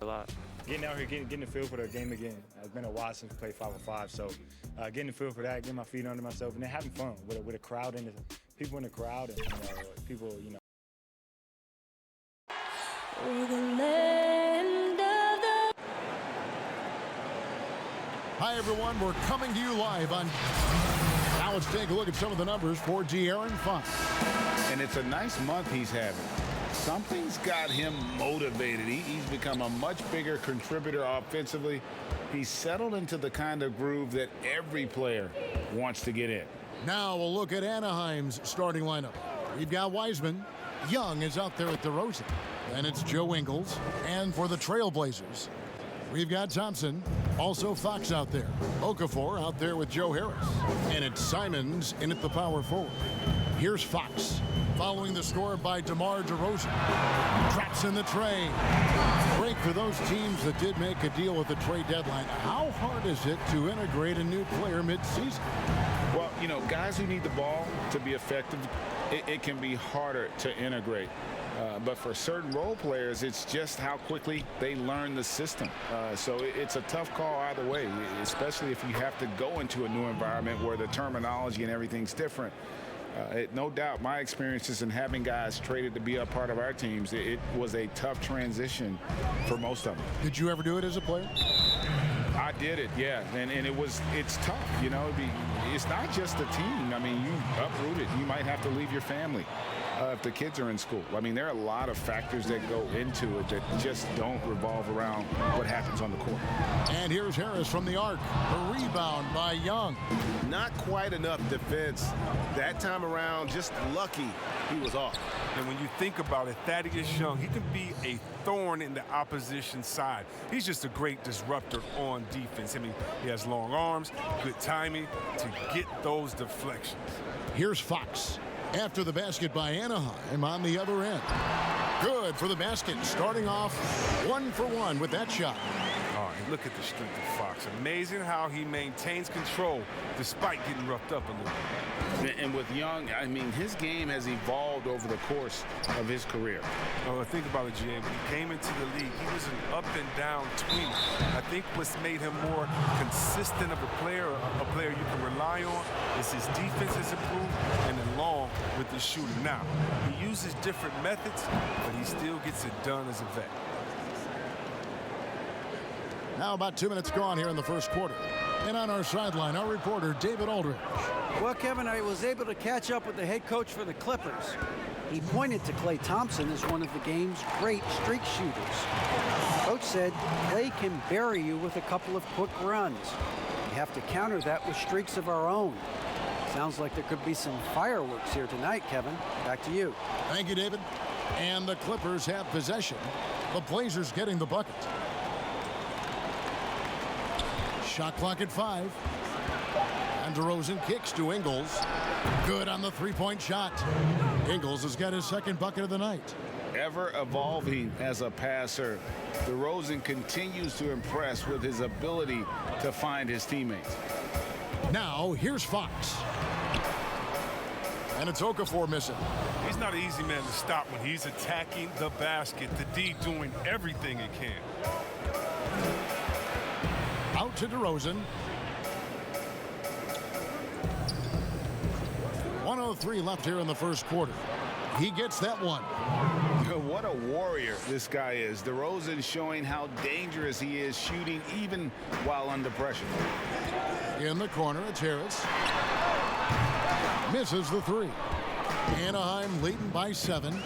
a lot. Getting out here, getting the feel for the game again. It's been a while since we played 5-on-5, so getting the feel for that, getting my feet under myself, and then having fun with a crowd and people in the crowd and people, Hi, everyone. We're coming to you live on. Now let's take a look at some of the numbers for De'Aaron Fox. And it's a nice month he's having. Something's got him motivated. He's become a much bigger contributor offensively. He's settled into the kind of groove that every player wants to get in. Now we'll look at Anaheim's starting lineup. We've got Wiseman. Young is out there at DeRozan. Then it's Joe Ingles. And for the Trailblazers, we've got Thompson. Also Fox out there. Okafor out there with Joe Harris. And it's Simons in at the power forward. Here's Fox. Following the score by DeMar DeRozan. Drops in the trade. Break for those teams that did make a deal with the trade deadline. How hard is it to integrate a new player midseason? Well, guys who need the ball to be effective, it can be harder to integrate. But for certain role players, it's just how quickly they learn the system. So it's a tough call either way, especially if you have to go into a new environment where the terminology and everything's different. No doubt my experiences in having guys traded to be a part of our teams, it was a tough transition for most of them. Did you ever do it as a player? I did it, yeah, and it's tough, it's not just the team. I mean, you uproot it. You might have to leave your family if the kids are in school. I mean, there are a lot of factors that go into it that just don't revolve around what happens on the court. And here's Harris from the arc. A rebound by Young. Not quite enough defense. That time around, just lucky he was off. And when you think about it, Thaddeus Young, he can be a thorn in the opposition side. He's just a great disruptor on defense. I mean, he has long arms, good timing to get those deflections. Here's Fox. After the basket by Anaheim on the other end. Good for the basket, starting off 1 for 1 with that shot. All right, look at the strength of Fox. Amazing how he maintains control despite getting roughed up a little bit. And with Young, I mean, his game has evolved over the course of his career. Oh, think about it, GA. When he came into the league, he was an up-and-down tweener. I think what's made him more consistent of a player you can rely on, is his defense has improved, and along with the shooting. Now, he uses different methods, but he still gets it done as a vet. Now about 2 minutes gone here in the first quarter. And on our sideline, our reporter, David Aldridge. Well, Kevin, I was able to catch up with the head coach for the Clippers. He pointed to Klay Thompson as one of the game's great streak shooters. Coach said Klay can bury you with a couple of quick runs. We have to counter that with streaks of our own. Sounds like there could be some fireworks here tonight, Kevin. Back to you. Thank you, David. And the Clippers have possession. The Blazers getting the bucket. Shot clock at 5. And DeRozan kicks to Ingles. Good on the three-point shot. Ingles has got his second bucket of the night. Ever evolving as a passer, DeRozan continues to impress with his ability to find his teammates. Now, here's Fox. And it's Okafor missing. He's not an easy man to stop when he's attacking the basket. The D doing everything it can. Out to DeRozan. 1:03 left here in the first quarter. He gets that one. What a warrior this guy is. DeRozan showing how dangerous he is shooting even while under pressure. In the corner, it's Harris. Misses the three. Anaheim leading by 7.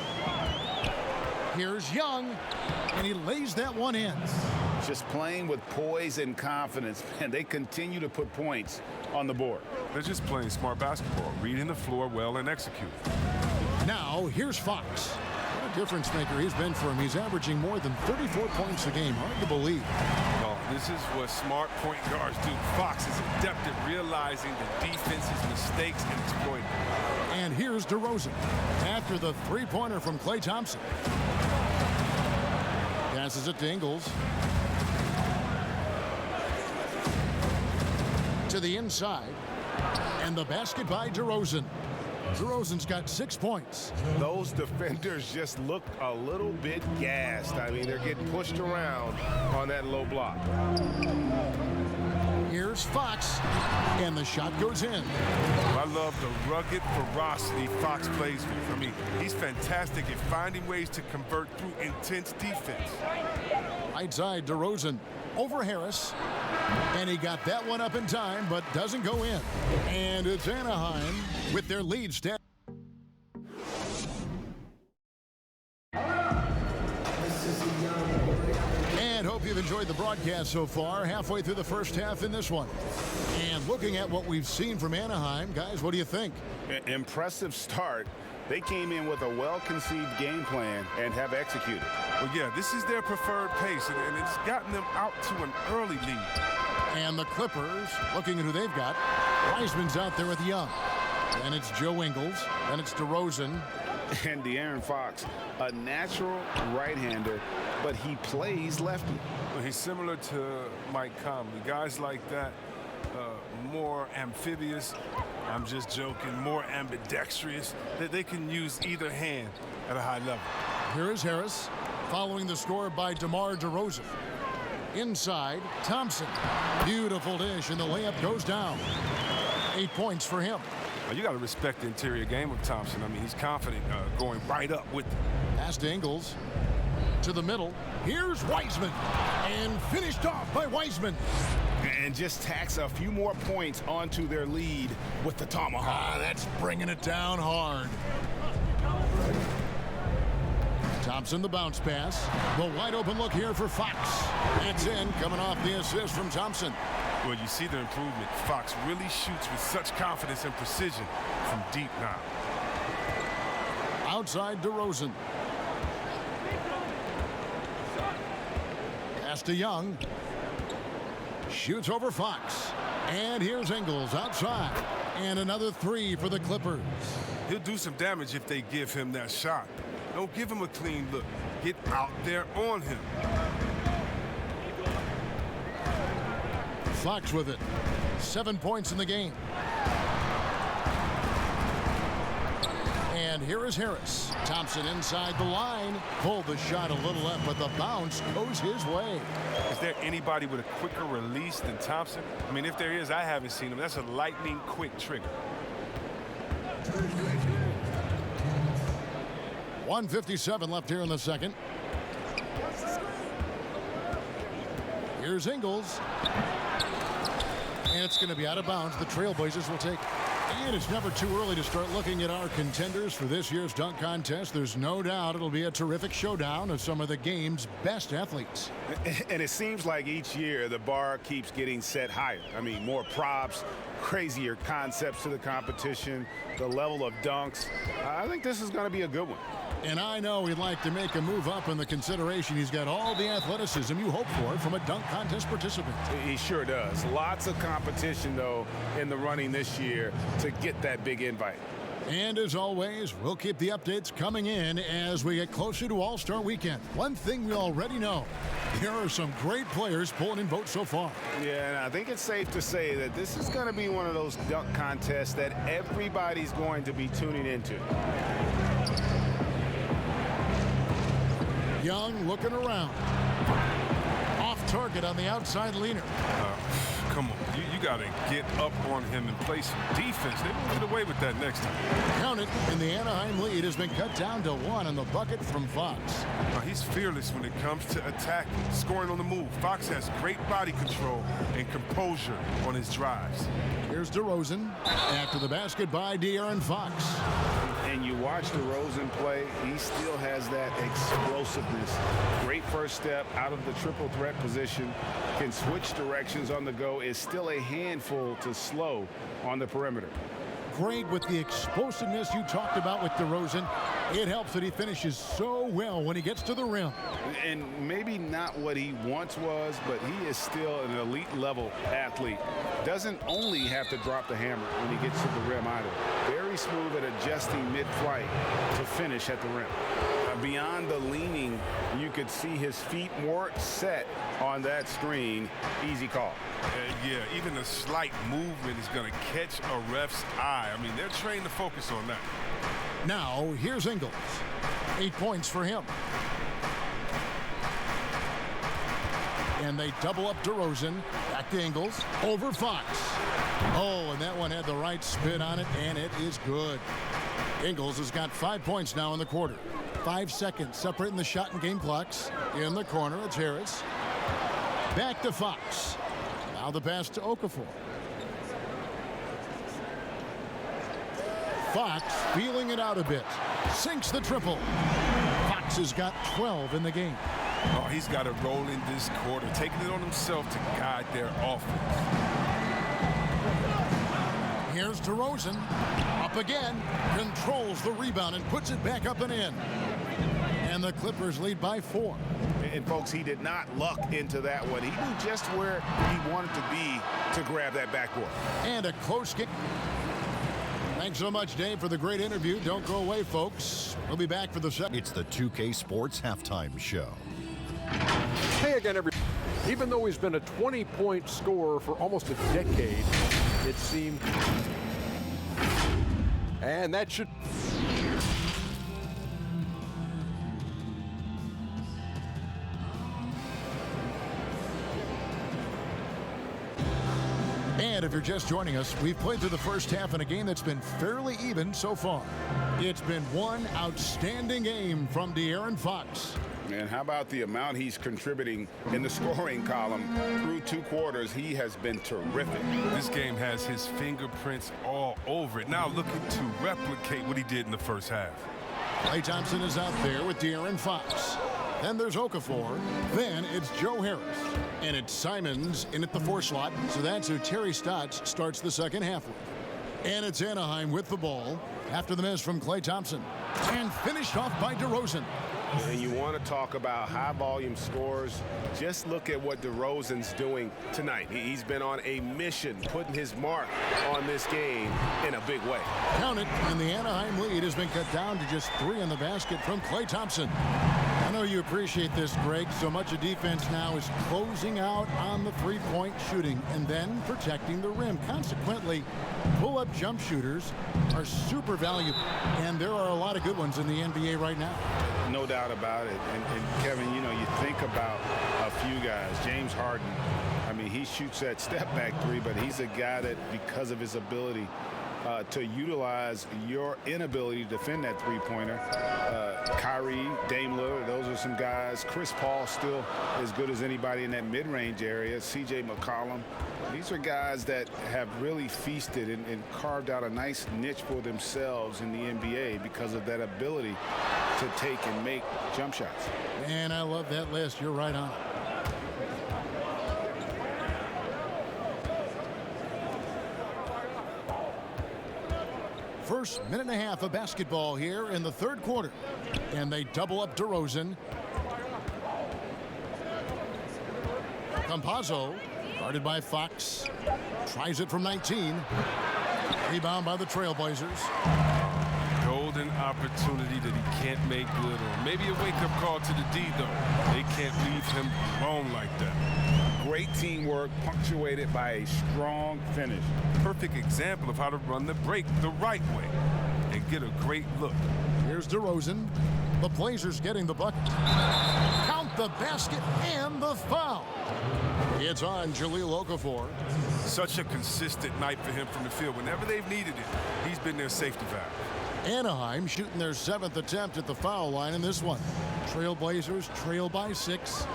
Here's Young, and he lays that one in. Just playing with poise and confidence, and they continue to put points on the board. They're just playing smart basketball, reading the floor well and executing. Now, here's Fox. What a difference maker he's been for him. He's averaging more than 34 points a game. Hard to believe. Oh, this is what smart point guards do. Fox is adept at realizing the defense's mistakes and exploiting them. And here's DeRozan after the three-pointer from Klay Thompson. Passes it to Ingles. To the inside. And the basket by DeRozan. DeRozan's got 6 points. Those defenders just look a little bit gassed. I mean, they're getting pushed around on that low block. Here's Fox, and the shot goes in. I love the rugged ferocity Fox plays with. I mean, he's fantastic at finding ways to convert through intense defense. Right side, DeRozan over Harris. And he got that one up in time, but doesn't go in. And it's Anaheim with their lead stat. And hope you've enjoyed the broadcast so far. Halfway through the first half in this one. And looking at what we've seen from Anaheim, guys, what do you think? Impressive start. They came in with a well-conceived game plan and have executed. Well, yeah, this is their preferred pace, and it's gotten them out to an early lead. And the Clippers, looking at who they've got, Wiseman's out there with Young. And it's Joe Ingles, and it's DeRozan. And De'Aaron Fox, a natural right-hander, but he plays lefty. Well, he's similar to Mike Conley. Guys like that, more amphibious, I'm just joking, more ambidextrous, that they can use either hand at a high level. Here is Harris, following the score by DeMar DeRozan. Inside, Thompson. Beautiful dish, and the layup goes down. 8 points for him. Well, you got to respect the interior game of Thompson. I mean, he's confident going right up with it. Pass to Ingles. To the middle. Here's Wiseman. And finished off by Wiseman. And just tacks a few more points onto their lead with the tomahawk. That's bringing it down hard. Thompson, the bounce pass. The wide open look here for Fox. It's in, coming off the assist from Thompson. Well, you see the improvement. Fox really shoots with such confidence and precision from deep now. Outside DeRozan. Pass to Young. Shoots over Fox. And here's Ingles outside. And another three for the Clippers. He'll do some damage if they give him that shot. Don't give him a clean look. Get out there on him. Fox with it. 7 points in the game. And here is Harris. Thompson inside the line. Pulled the shot a little left, but the bounce goes his way. Is there anybody with a quicker release than Thompson? I mean, if there is, I haven't seen him. That's a lightning quick trigger. 1:57 left here in the second. Here's Ingles. And it's going to be out of bounds. The Trailblazers will take. And it's never too early to start looking at our contenders for this year's dunk contest. There's no doubt it'll be a terrific showdown of some of the game's best athletes. And it seems like each year the bar keeps getting set higher. I mean, more props, crazier concepts to the competition, the level of dunks. I think this is going to be a good one. And I know he'd like to make a move up in the consideration. He's got all the athleticism you hope for from a dunk contest participant. He sure does. Lots of competition, though, in the running this year to get that big invite. And as always, we'll keep the updates coming in as we get closer to All-Star Weekend. One thing we already know, there are some great players pulling in votes so far. Yeah, and I think it's safe to say that this is going to be one of those dunk contests that everybody's going to be tuning into. Young looking around. Off target on the outside leaner. Come on, you got to get up on him and play some defense. They won't get away with that next time. Count it, and the Anaheim lead has been cut down to 1 on the bucket from Fox. He's fearless when it comes to attacking, scoring on the move. Fox has great body control and composure on his drives. Here's DeRozan after the basket by De'Aaron Fox. And you watch DeRozan play, he still has that explosiveness. Great first step out of the triple threat position. Can switch directions on the go. Is still a handful to slow on the perimeter. Great with the explosiveness you talked about with DeRozan. It helps that he finishes so well when he gets to the rim. And maybe not what he once was, but he is still an elite level athlete. Doesn't only have to drop the hammer when he gets to the rim either. Very smooth at adjusting mid-flight to finish at the rim. Beyond the leaning, you could see his feet more set on that screen. Easy call. Yeah, even a slight movement is going to catch a ref's eye. I mean, they're trained to focus on that. Now, here's Ingles. 8 points for him. And they double up DeRozan. Back to Ingles. Over Fox. Oh, and that one had the right spin on it, and it is good. Ingles has got 5 points now in the quarter. 5 seconds separating the shot and game clocks. In the corner, it's Harris. Back to Fox. Now the pass to Okafor. Fox feeling it out a bit. Sinks the triple. Fox has got 12 in the game. Oh, he's got to roll in this quarter, taking it on himself to guide their offense. Here's DeRozan. Up again. Controls the rebound and puts it back up and in. And the Clippers lead by 4. And folks, he did not luck into that one. He knew just where he wanted to be to grab that backboard. And a close kick. Thanks so much, Dave, for the great interview. Don't go away, folks. We'll be back for the second. It's the 2K Sports Halftime Show. Hey again, everybody. Even though he's been a 20-point scorer for almost a decade, it seemed. And that should. And if you're just joining us, we've played through the first half in a game that's been fairly even so far. It's been one outstanding game from De'Aaron Fox. And how about the amount he's contributing in the scoring column through 2 quarters? He has been terrific. This game has his fingerprints all over it. Now looking to replicate what he did in the first half. Klay Thompson is out there with De'Aaron Fox. Then there's Okafor. Then it's Joe Harris. And it's Simons in at the 4 slot. So that's who Terry Stotts starts the second half with. And it's Anaheim with the ball after the miss from Klay Thompson. And finished off by DeRozan. And you want to talk about high-volume scores, just look at what DeRozan's doing tonight. He's been on a mission, putting his mark on this game in a big way. Count it, and the Anaheim lead has been cut down to just 3 in the basket from Klay Thompson. I know you appreciate this, Greg. So much of defense now is closing out on the three-point shooting and then protecting the rim. Consequently, pull-up jump shooters are super valuable, and there are a lot of good ones in the NBA right now. No doubt about it. And Kevin, you know, you think about a few guys. James Harden, I mean, he shoots that step-back 3, but he's a guy that, because of his ability to utilize your inability to defend that three-pointer. Kyrie, Dame Lillard, those are some guys. Chris Paul still as good as anybody in that mid-range area. C.J. McCollum. These are guys that have really feasted and carved out a nice niche for themselves in the NBA because of that ability to take and make jump shots. And I love that list. You're right on it. First minute and a half of basketball here in the third quarter. And they double up DeRozan. Campazzo, guarded by Fox. Tries it from 19. Rebound by the Trailblazers. Golden opportunity that he can't make good on. Maybe a wake-up call to the D, though. They can't leave him alone like that. Great teamwork punctuated by a strong finish. Perfect example of how to run the break the right way and get a great look. Here's DeRozan. The Blazers getting the bucket. Count the basket and the foul. It's on Jahlil Okafor. Such a consistent night for him from the field. Whenever they've needed it, he's been their safety valve. Anaheim shooting their 7th attempt at the foul line in this one. Trailblazers trail by 6.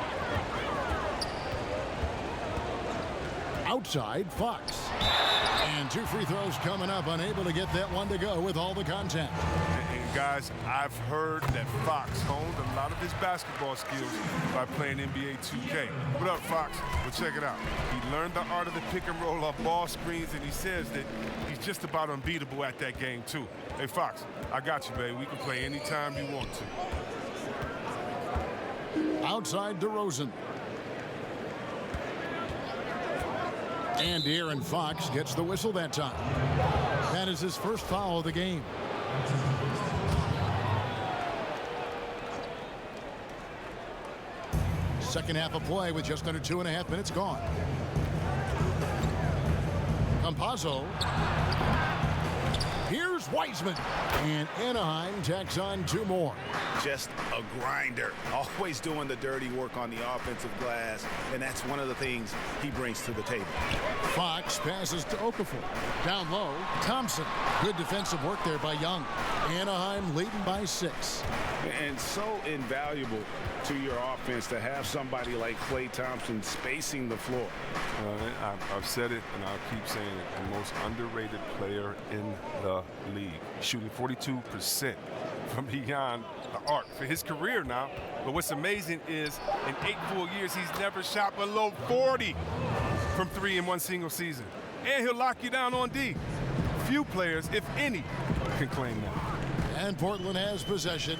Outside, Fox. And 2 free throws coming up, unable to get that one to go with all the contact. And guys, I've heard that Fox honed a lot of his basketball skills by playing NBA 2K. What up, Fox? Well, check it out. He learned the art of the pick and roll off ball screens, and he says that he's just about unbeatable at that game, too. Hey, Fox, I got you, baby. We can play anytime you want to. Outside DeRozan. And De'Aaron Fox gets the whistle that time. That is his first foul of the game. Second half of play with just under 2.5 minutes gone. Campazzo. Here's Wiseman. And Anaheim tacks on 2 more. Just a grinder, always doing the dirty work on the offensive glass, and that's one of the things he brings to the table. Fox passes to Okafor. Down low, Thompson. Good defensive work there by Young. Anaheim leading by 6. And so invaluable to your offense to have somebody like Klay Thompson spacing the floor. I've said it, and I'll keep saying it. The most underrated player in the league. Shooting 42% from beyond the arc for his career now. But what's amazing is in 8 full years, he's never shot below 40 from 3 in one single season. And he'll lock you down on D. Few players, if any, can claim that. And Portland has possession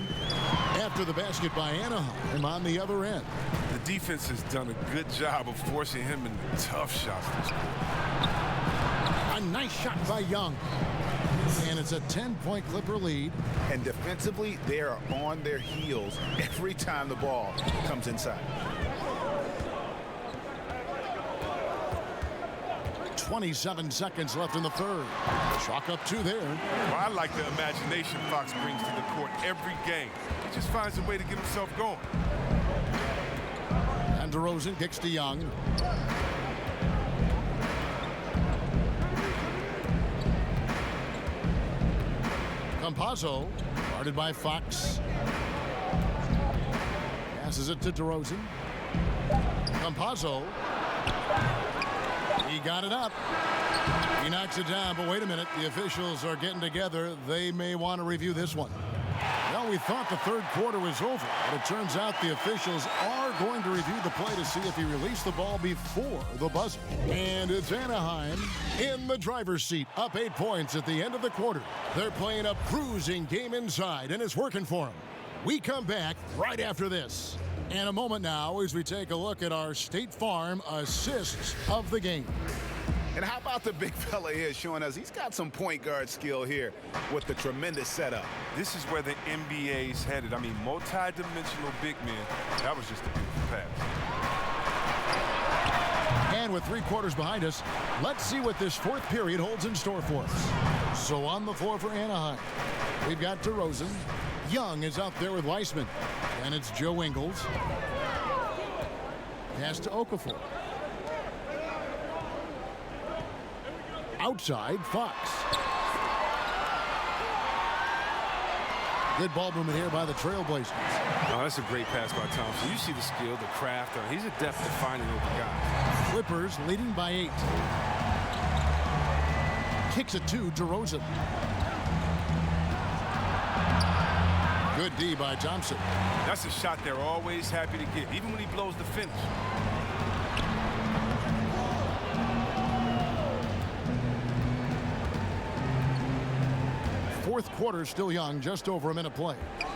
after the basket by Anaheim on the other end. The defense has done a good job of forcing him into tough shots this quarter. A nice shot by Young. And it's a 10-point Clipper lead. And defensively, they are on their heels every time the ball comes inside. 27 seconds left in the third. Chalk up 2 there. Well, I like the imagination Fox brings to the court every game. He just finds a way to get himself going. And DeRozan kicks to Young. Campazzo, guarded by Fox. Passes it to DeRozan. Campazzo. He got it up. He knocks it down, but wait a minute. The officials are getting together. They may want to review this one. Well, we thought the third quarter was over, but it turns out the officials are going to review the play to see if he released the ball before the buzzer. And it's Anaheim in the driver's seat, up 8 points at the end of the quarter. They're playing a cruising game inside, and it's working for them. We come back right after this. And a moment now as we take a look at our State Farm assists of the game. And how about the big fella here showing us he's got some point guard skill here with the tremendous setup. This is where the NBA's headed. I mean, multi-dimensional big men. That was just a beautiful pass. And with 3 quarters behind us, let's see what this fourth period holds in store for us. So on the floor for Anaheim, we've got DeRozan. Young is out there with Weissman. And it's Joe Ingles. Pass to Okafor. Outside, Fox. Good ball movement here by the Trailblazers. Oh, that's a great pass by Thompson. You see the skill, the craft. He's adept at finding open guys. Clippers leading by 8. Kicks it to DeRozan. Good D by Thompson. That's a shot they're always happy to get, even when he blows the finish. Fourth quarter still young, just over a minute play.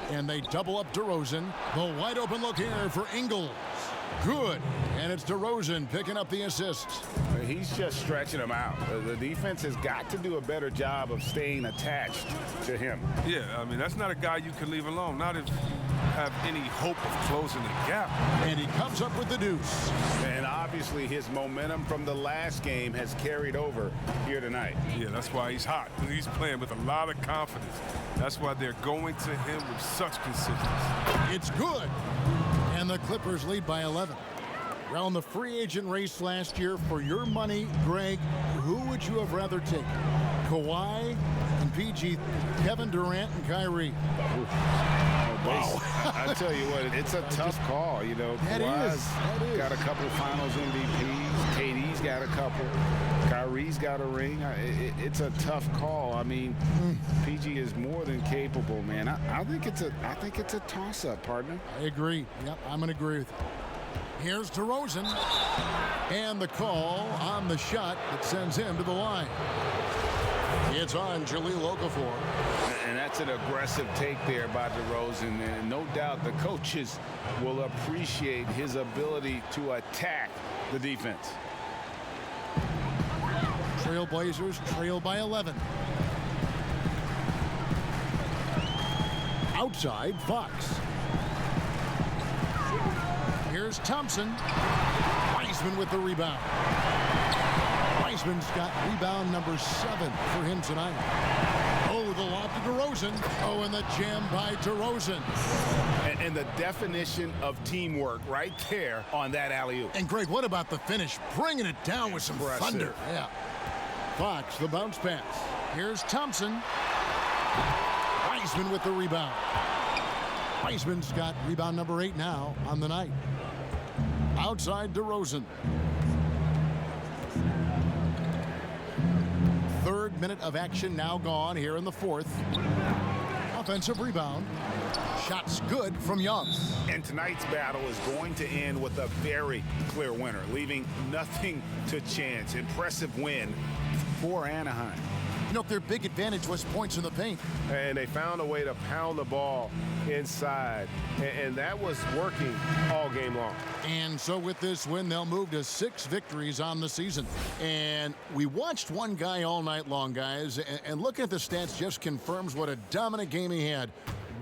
And they double up DeRozan. The wide open look here for Ingles. Good. And it's DeRozan picking up the assists. He's just stretching them out. The defense has got to do a better job of staying attached to him. Yeah, I mean, that's not a guy you can leave alone. Not if you have any hope of closing the gap. And he comes up with the deuce. And obviously his momentum from the last game has carried over here tonight. Yeah, that's why he's hot. He's playing with a lot of confidence. That's why they're going to him with such consistency. It's good. And the Clippers lead by 11. Around the free agent race last year, for your money, Greg, who would you have rather taken? Kawhi and PG, Kevin Durant and Kyrie. Wow. I tell you what, it's a tough call. You know, Kawhi's got a couple finals MVPs. KD's got a couple. Kyrie's got a ring. It's a tough call. I mean, PG is more than capable, man. I think it's a toss-up, partner. I agree. Yep, I'm going to agree with you. Here's DeRozan. And the call on the shot that sends him to the line. It's on Jahlil Okafor. And that's an aggressive take there by DeRozan. And no doubt the coaches will appreciate his ability to attack the defense. Trailblazers trail by 11. Outside, Fox. Here's Thompson. Wiseman with the rebound. Wiseman's got rebound number 7 for him tonight. Oh, the lob to DeRozan. Oh, and the jam by DeRozan. And the definition of teamwork right there on that alley-oop. And Greg, what about the finish? Bringing it down with some thunder. Yeah. Fox, the bounce pass. Here's Thompson. Wiseman with the rebound. Wiseman's got rebound number 8 now on the night. Outside DeRozan. 3rd minute of action now gone here in the 4th. Offensive rebound. Shots good from Young. And tonight's battle is going to end with a very clear winner, leaving nothing to chance. Impressive win for Anaheim. You know, their big advantage was points in the paint. And they found a way to pound the ball inside. And that was working all game long. And so with this win, they'll move to 6 victories on the season. And we watched one guy all night long, guys. And looking at the stats just confirms what a dominant game he had.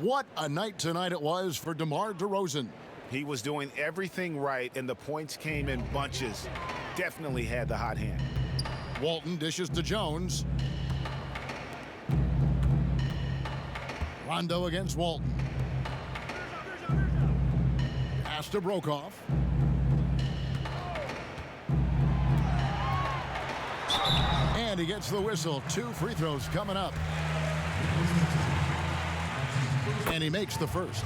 What a night tonight it was for DeMar DeRozan. He was doing everything right, and the points came in bunches. Definitely had the hot hand. Walton dishes to Jones. Rondo against Walton. Pass to Brokoff. And he gets the whistle. 2 free throws coming up. And he makes the first.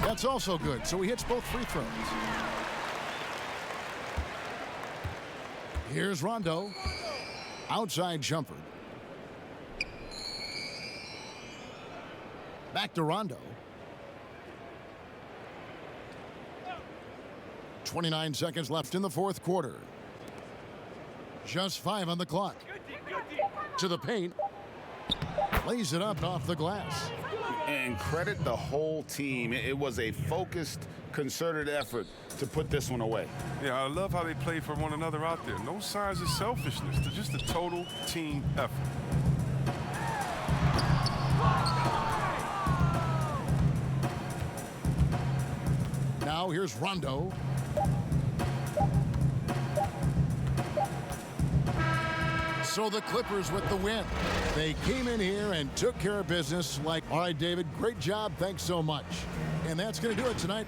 That's also good. So he hits both free throws. Here's Rondo. Outside jumper. Back to Rondo. 29 seconds left in the 4th quarter. Just 5 on the clock. To the paint. Lays it up off the glass. And credit the whole team. It was a focused, concerted effort to put this one away. Yeah, I love how they play for one another out there. No signs of selfishness. It's just a total team effort. Now here's Rondo. So the Clippers with the win. They came in here and took care of business. All right, David, great job. Thanks so much. And that's going to do it tonight.